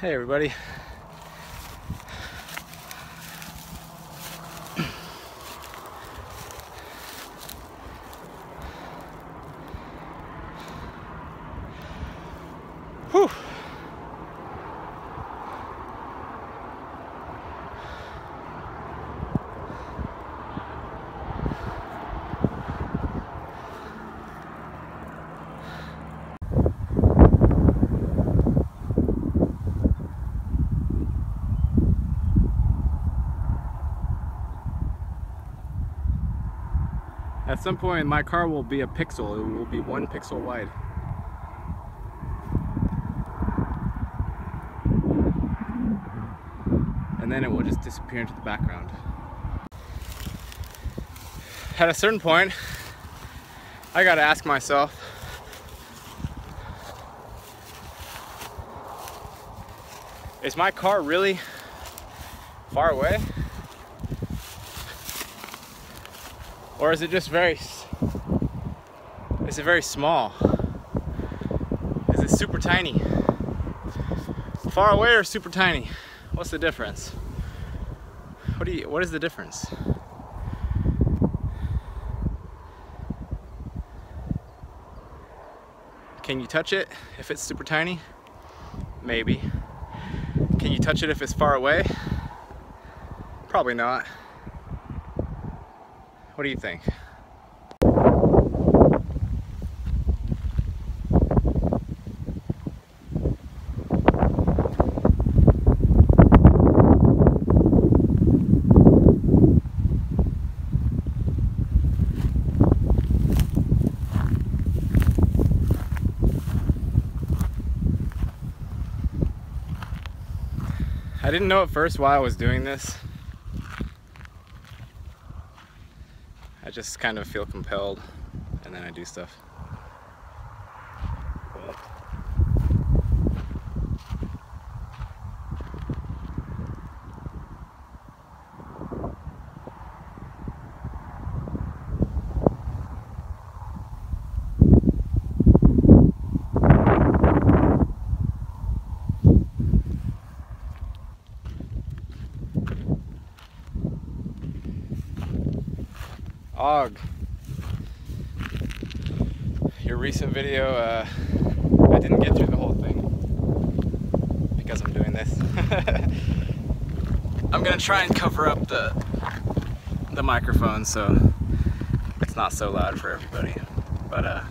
Hey everybody. Whew. At some point, my car will be a pixel. It will be 1 pixel wide. And then it will just disappear into the background. At a certain point, I gotta ask myself, is my car really far away? Or is it just very small? Is it super tiny? Far away or super tiny? What's the difference? What is the difference? Can you touch it if it's super tiny? Maybe. Can you touch it if it's far away? Probably not. What do you think? I didn't know at first why I was doing this. I just kind of feel compelled, and then I do stuff. Og, your recent video, I didn't get through the whole thing because I'm doing this. I'm gonna try and cover up the microphone so it's not so loud for everybody. But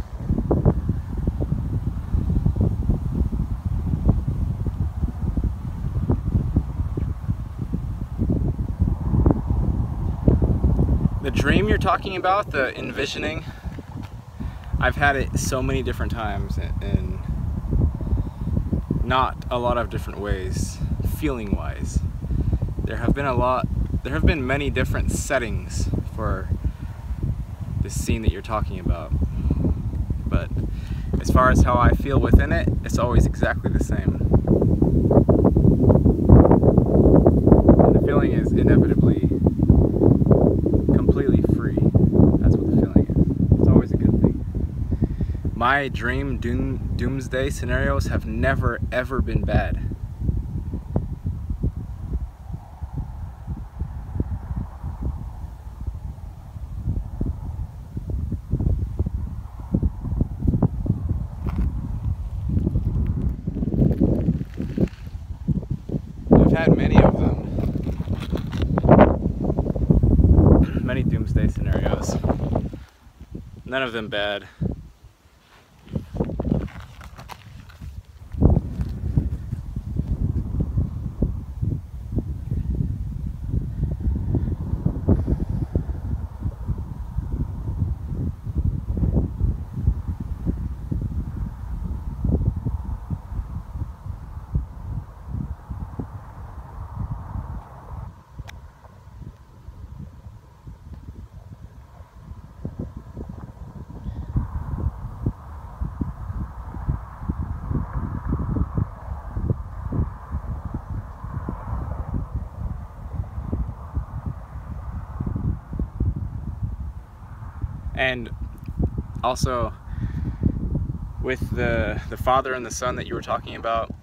the dream you're talking about, the envisioning, I've had it so many different times in not a lot of different ways, feeling wise. There have been many different settings for this scene that you're talking about. But as far as how I feel within it, it's always exactly the same. And the feeling is inevitably completely free. That's what the feeling is. It's always a good thing. My dream doomsday scenarios have never ever been bad. I've had many of them. Many doomsday scenarios. None of them bad. And also with the father and the son that you were talking about,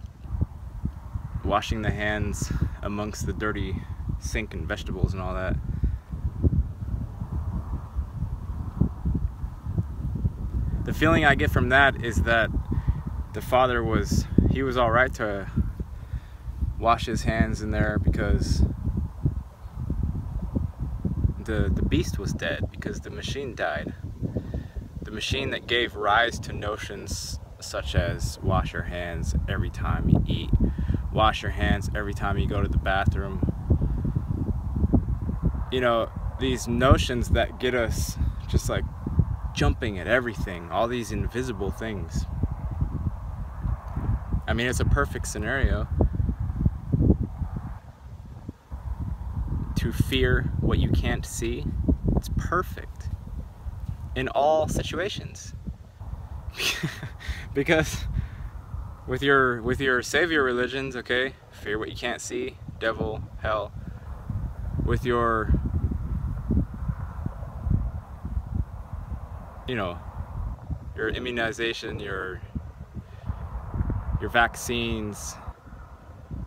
washing the hands amongst the dirty sink and vegetables and all that. The feeling I get from that is that the father was all right to wash his hands in there because the beast was dead, because the machine died. The machine that gave rise to notions such as wash your hands every time you eat, wash your hands every time you go to the bathroom. You know, these notions that get us just like jumping at everything, all these invisible things. I mean, it's a perfect scenario to fear what you can't see. It's perfect in all situations. Because with your savior religions, okay, fear what you can't see, devil, hell. With your, you know, your immunization, your vaccines,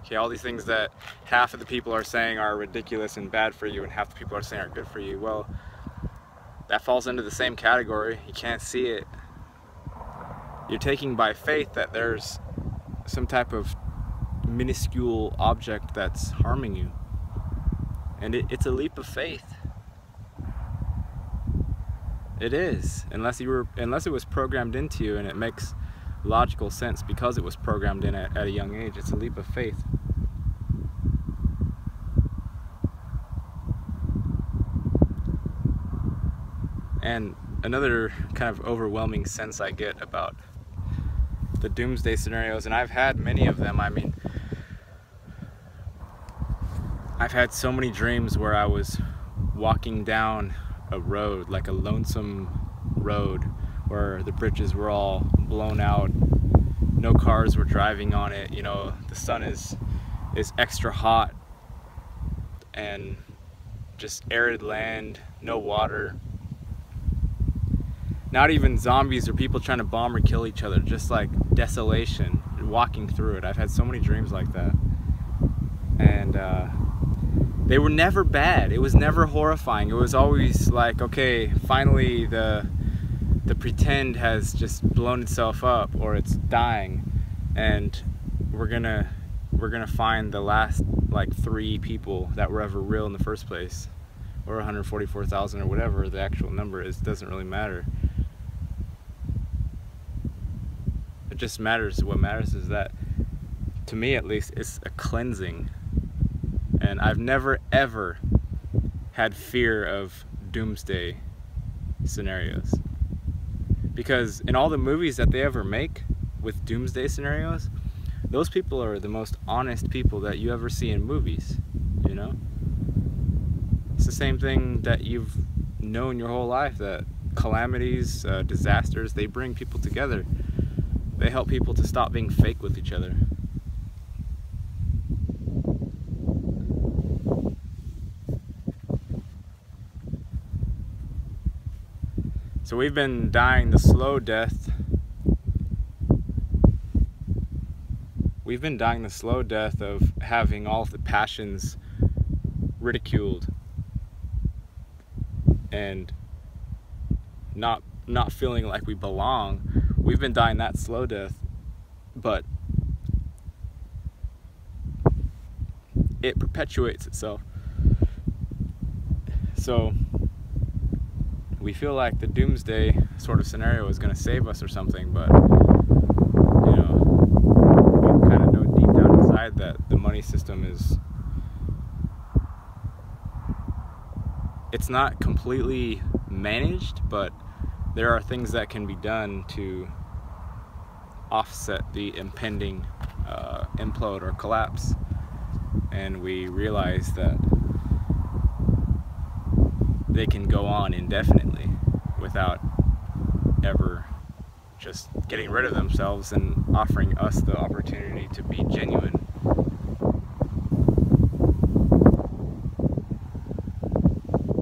okay, all these things that half of the people are saying are ridiculous and bad for you and half the people are saying are good for you, well, that falls into the same category. You can't see it. You're taking by faith that there's some type of minuscule object that's harming you. And it's a leap of faith. It is, unless it was programmed into you, and it makes logical sense because it was programmed in at a young age. It's a leap of faith. And another kind of overwhelming sense I get about the doomsday scenarios, and I've had many of them. I mean, I've had so many dreams where I was walking down a road, like a lonesome road, where the bridges were all blown out, no cars were driving on it, you know, the sun is extra hot, and just arid land, no water. Not even zombies or people trying to bomb or kill each other, just like desolation, and walking through it. I've had so many dreams like that. And they were never bad. It was never horrifying. It was always like, okay, finally the pretend has just blown itself up, or it's dying, and we're gonna find the last like 3 people that were ever real in the first place, or 144,000 or whatever the actual number is. Doesn't really matter. It just matters. What matters is that, to me at least, it's a cleansing. And I've never ever had fear of doomsday scenarios, because in all the movies that they ever make with doomsday scenarios, those people are the most honest people that you ever see in movies, you know? It's the same thing that you've known your whole life, that calamities, disasters, they bring people together. They help people to stop being fake with each other. So we've been dying the slow death. We've been dying the slow death of having all of the passions ridiculed and not feeling like we belong. We've been dying that slow death, but it perpetuates itself. So we feel like the doomsday sort of scenario is going to save us or something, but you know, we kind of know deep down inside that the money system it's not completely managed, but there are things that can be done to offset the impending implode or collapse. And we realize that they can go on indefinitely without ever just getting rid of themselves and offering us the opportunity to be genuine.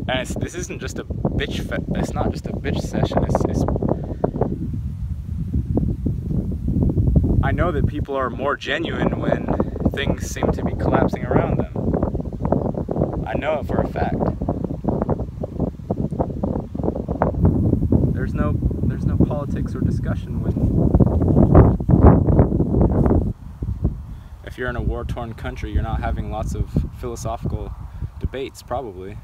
And this isn't just a bitch it's not just a bitch session. I know that people are more genuine when things seem to be collapsing around them. I know it for a fact. There's no politics or discussion when, if you're in a war-torn country, you're not having lots of philosophical debates, probably.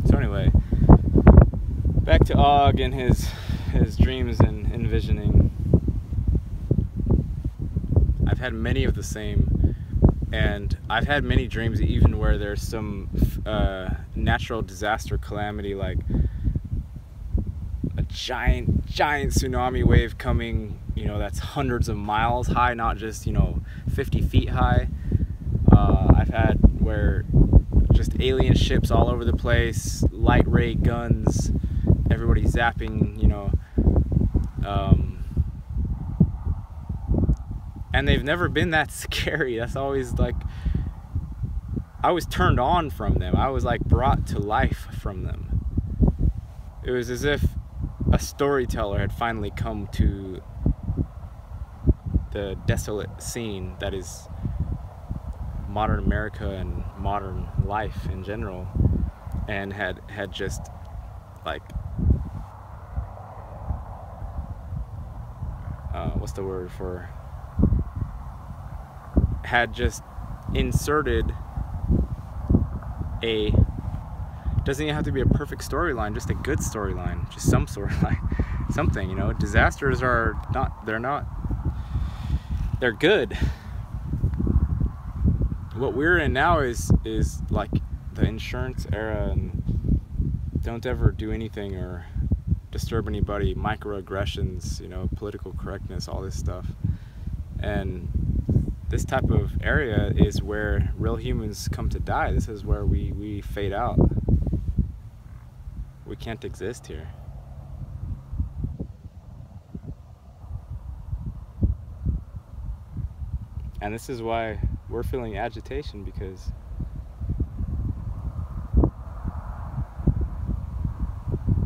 So anyway, back to Og and his dreams and envisioning. I've had many of the same, and I've had many dreams even where there's some natural disaster calamity, like a giant tsunami wave coming, you know, that's hundreds of miles high, not just, you know, 50 feet high. I've had where just alien ships all over the place, light ray guns, everybody zapping, you know, and they've never been that scary. That's always like, I was turned on from them. I was like brought to life from them. It was as if a storyteller had finally come to the desolate scene that is modern America and modern life in general, and had just like what's the word for, had just inserted a, doesn't even have to be a perfect storyline, just a good storyline, just some storyline, something, you know. Disasters are not, they're good. What we're in now is like the insurance era, and don't ever do anything or disturb anybody, microaggressions, you know, political correctness, all this stuff. And this type of area is where real humans come to die. This is where we fade out. We can't exist here. And this is why we're feeling agitation, because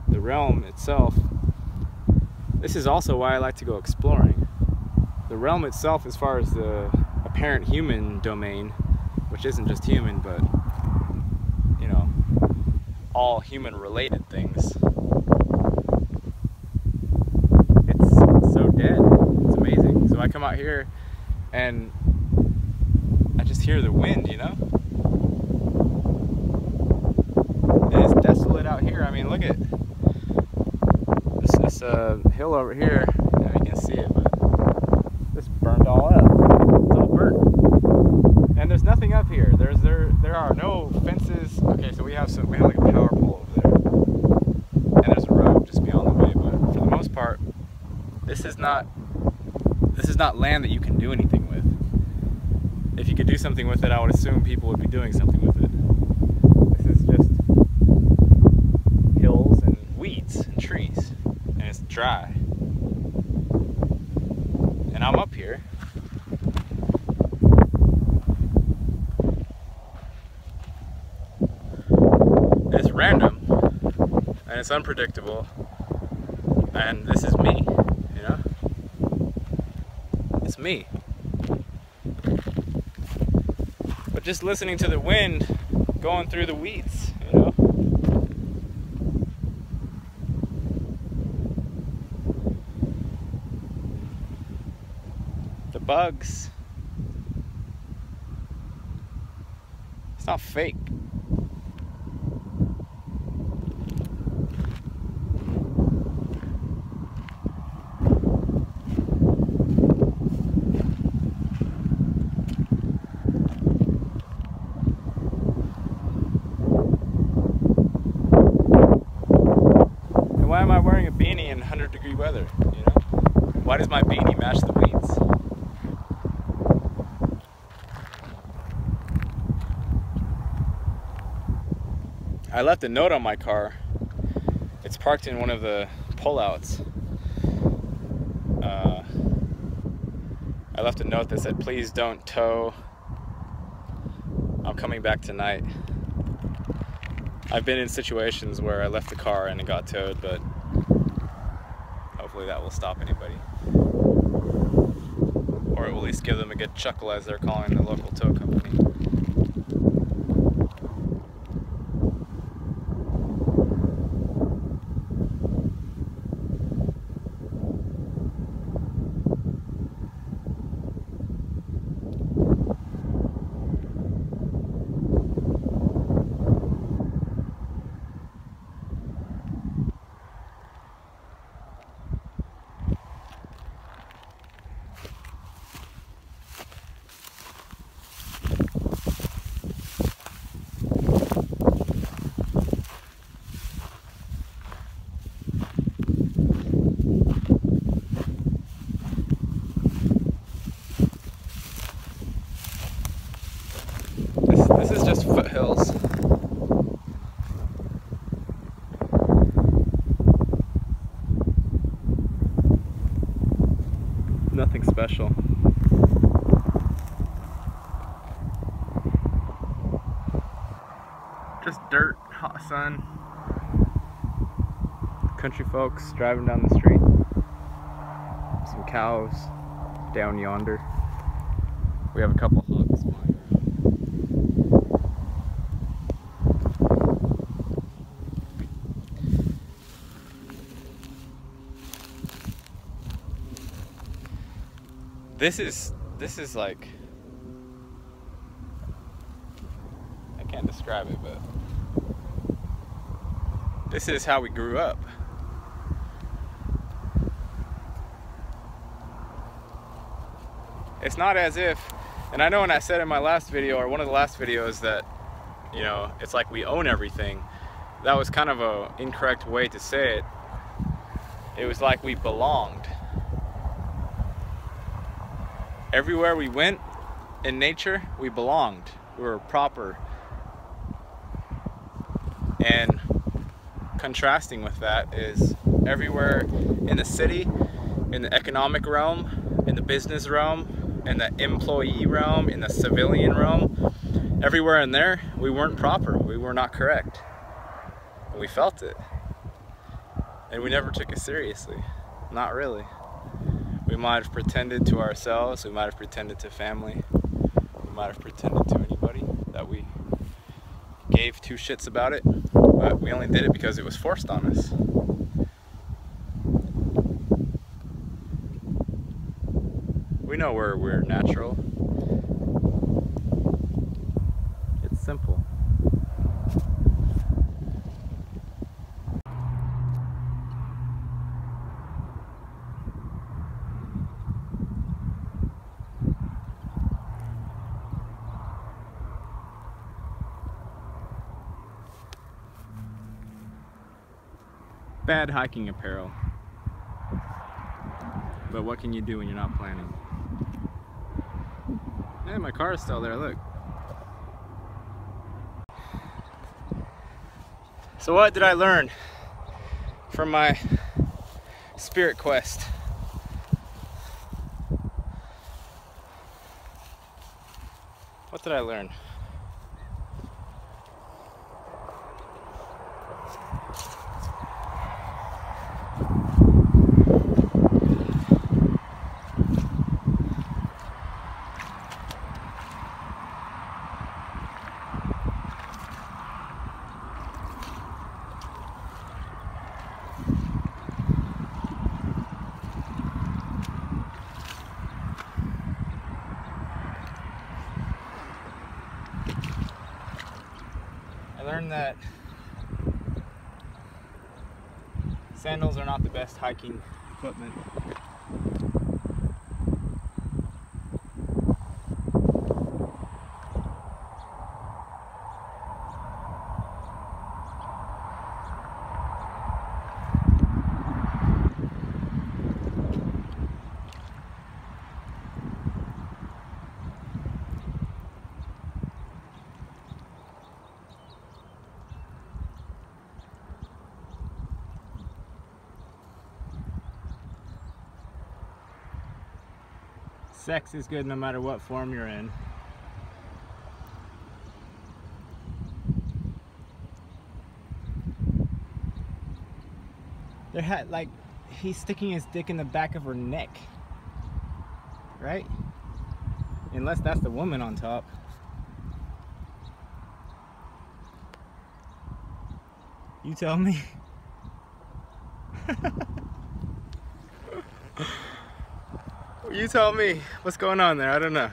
the realm itself, this is also why I like to go exploring. The realm itself, as far as the apparent human domain, which isn't just human, but, you know, all human related things, it's so dead. It's amazing. So I come out here and I just hear the wind, you know? And it's desolate out here. I mean, look at this hill over here. I don't know if you can see it, but this burned all up. It's all burnt. And there's nothing up here. There are no fences. Okay, so we have like a power pole over there. And there's a road just beyond the way, but for the most part, this is not land that you can do anything with. If you could do something with it, I would assume people would be doing something with it. This is just hills and weeds and trees, and it's dry. And I'm up here. It's random, and it's unpredictable, and this is me, you know? It's me. But just listening to the wind going through the weeds, you know? The bugs. It's not fake. Why am I wearing a beanie in 100-degree weather, you know? Why does my beanie match the weeds? I left a note on my car. It's parked in one of the pullouts. I left a note that said, "Please don't tow. I'm coming back tonight." I've been in situations where I left the car and it got towed, but hopefully that will stop anybody. Or it will at least give them a good chuckle as they're calling the local tow company. This is just foothills. Nothing special. Just dirt, hot sun. Country folks driving down the street. Some cows down yonder. We have a couple hogs flying around. This is like, I can't describe it, but this is how we grew up. It's not as if, and I know when I said in my last video, or one of the last videos, that, you know, it's like we own everything. That was kind of an incorrect way to say it. It was like we belonged. Everywhere we went in nature, we belonged. We were proper. And contrasting with that is everywhere in the city, in the economic realm, in the business realm, in the employee realm, in the civilian realm, everywhere in there, we weren't proper. We were not correct. And we felt it. And we never took it seriously. Not really. We might have pretended to ourselves, we might have pretended to family, we might have pretended to anybody that we gave two shits about it, but we only did it because it was forced on us. We know we're natural. It's simple. Bad hiking apparel. But what can you do when you're not planning? Hey, my car is still there, look. So what did I learn from my spirit quest? What did I learn? I learned that sandals are not the best hiking equipment. Sex is good no matter what form you're in. like he's sticking his dick in the back of her neck, right? Unless that's the woman on top. You tell me. You tell me what's going on there. I don't know.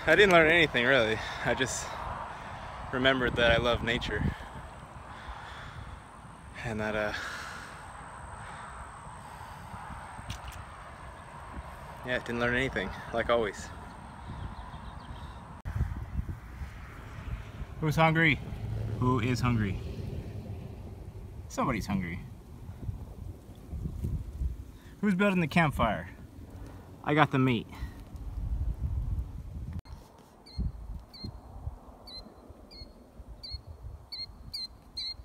I didn't learn anything really. I just remembered that I love nature and that yeah, didn't learn anything, like always. Who's hungry? Who is hungry? Somebody's hungry. Who's building the campfire? I got the meat.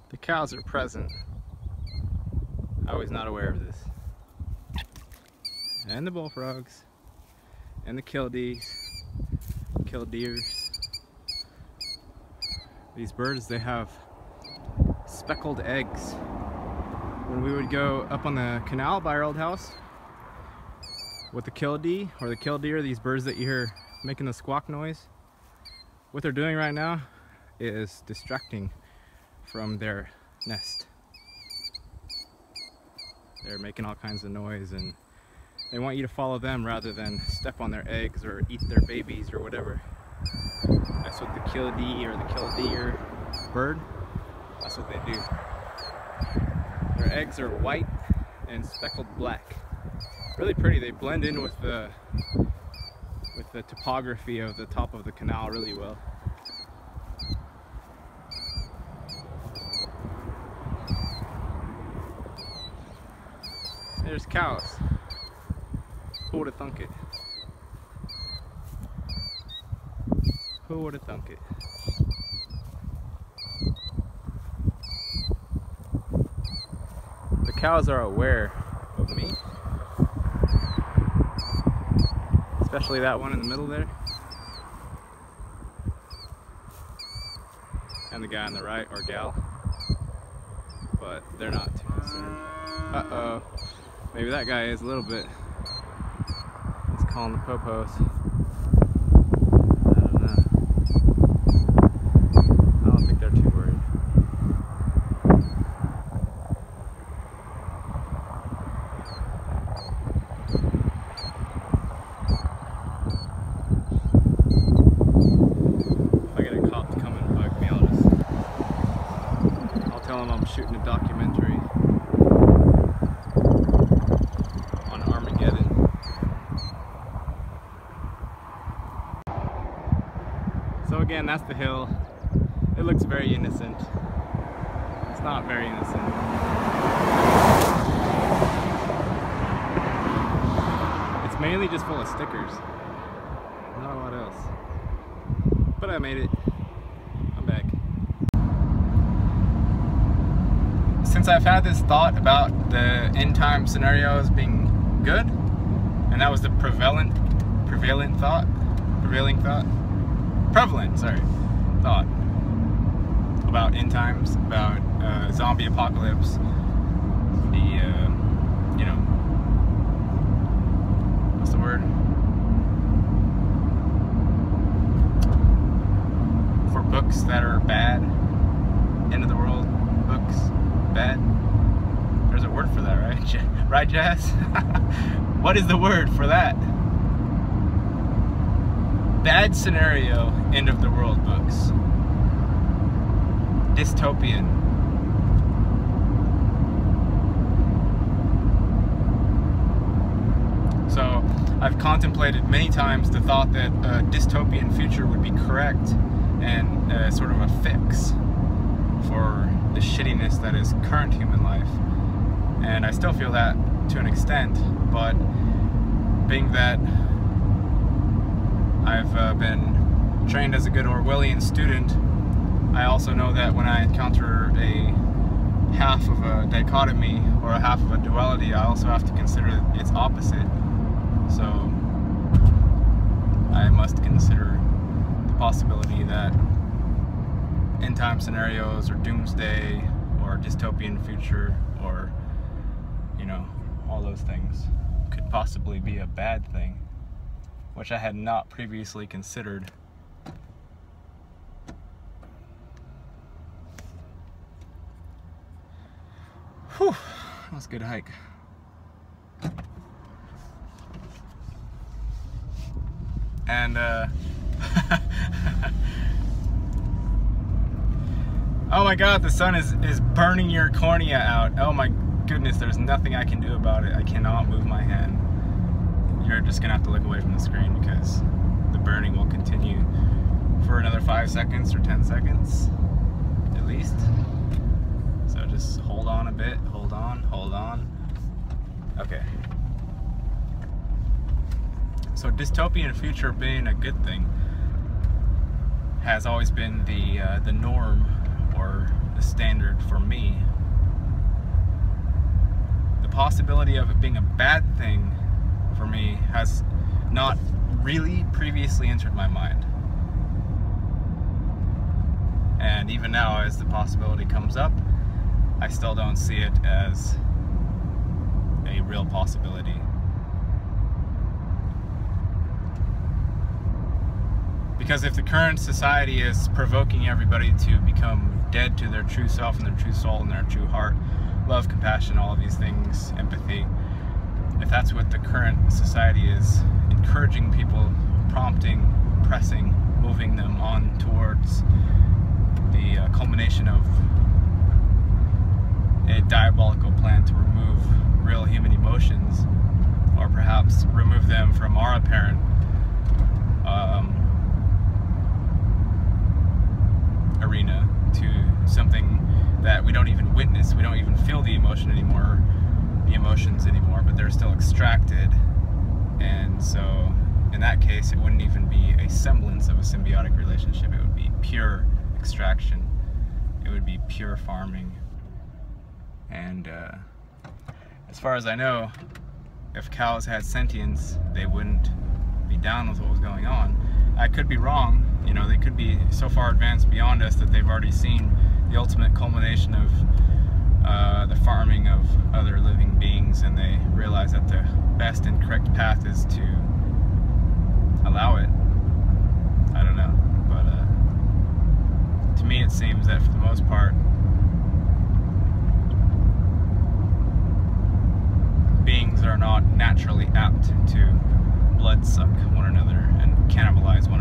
The cows are present. I was not aware of this. And the bullfrogs. And the killdeers. These birds, they have speckled eggs. When we would go up on the canal by our old house with the killdeer or the killdeer, these birds that you hear making the squawk noise, what they're doing right now is distracting from their nest. They're making all kinds of noise and they want you to follow them rather than step on their eggs or eat their babies or whatever. That's what the killdeer or the killdeer bird, that's what they do. Their eggs are white and speckled black. Really pretty. They blend in with the topography of the top of the canal really well. There's cows. Who would have thunk it? Who would have thunk it? The cows are aware of me. Especially that one in the middle there. And the guy on the right, or gal. But they're not too concerned. Uh-oh. Maybe that guy is a little bit. He's calling the popos. I don't know. I don't think they're too worried. If I get a cop to come and bug me, I'll tell him I'm shooting a documentary on Armageddon. So again, that's the hill. It looks very innocent. It's not very innocent. It's mainly just full of stickers. Not a lot else. But I made it. I'm back. Since I've had this thought about the end time scenarios being good, and that was the prevalent thought about end times, about zombie apocalypse, the you know, what's the word for books that are bad, end of the world books, bad. There's a word for that, right? Right, Jazz? What is the word for that? Bad scenario, end of the world books. Dystopian. So I've contemplated many times the thought that a dystopian future would be correct and sort of a fix for the shittiness that is current human life. And I still feel that to an extent, but being that I've been trained as a good Orwellian student, I also know that when I encounter a half of a dichotomy or a half of a duality, I also have to consider its opposite. So I must consider the possibility that end time scenarios or doomsday or dystopian future or, you know, all those things could possibly be a bad thing, which I had not previously considered. Whew, that was a good hike. And oh my god, the sun is burning your cornea out. Oh my goodness, there's nothing I can do about it. I cannot move my hand. You're just gonna have to look away from the screen because the burning will continue for another 5 seconds or 10 seconds at least. So just hold on a bit, hold on. Okay. So dystopian future being a good thing has always been the norm or the standard for me. The possibility of it being a bad thing for me has not really previously entered my mind. And even now, as the possibility comes up, I still don't see it as a real possibility. Because if the current society is provoking everybody to become dead to their true self and their true soul and their true heart, love, compassion, all of these things, empathy, if that's what the current society is encouraging people, prompting, pressing, moving them on towards the culmination of a diabolical plan to remove real human emotions, or perhaps remove them from our apparent arena to something that we don't even witness, we don't even feel the emotions anymore, but they're still extracted. And so in that case, it wouldn't even be a semblance of a symbiotic relationship. It would be pure extraction. It would be pure farming. And as far as I know, if cows had sentience, they wouldn't be down with what was going on. I could be wrong. You know, they could be so far advanced beyond us that they've already seen the ultimate culmination of the farming of other living beings, and they realize that the best and correct path is to allow it. I don't know, but to me it seems that for the most part, beings are not naturally apt to bloodsuck one another and cannibalize one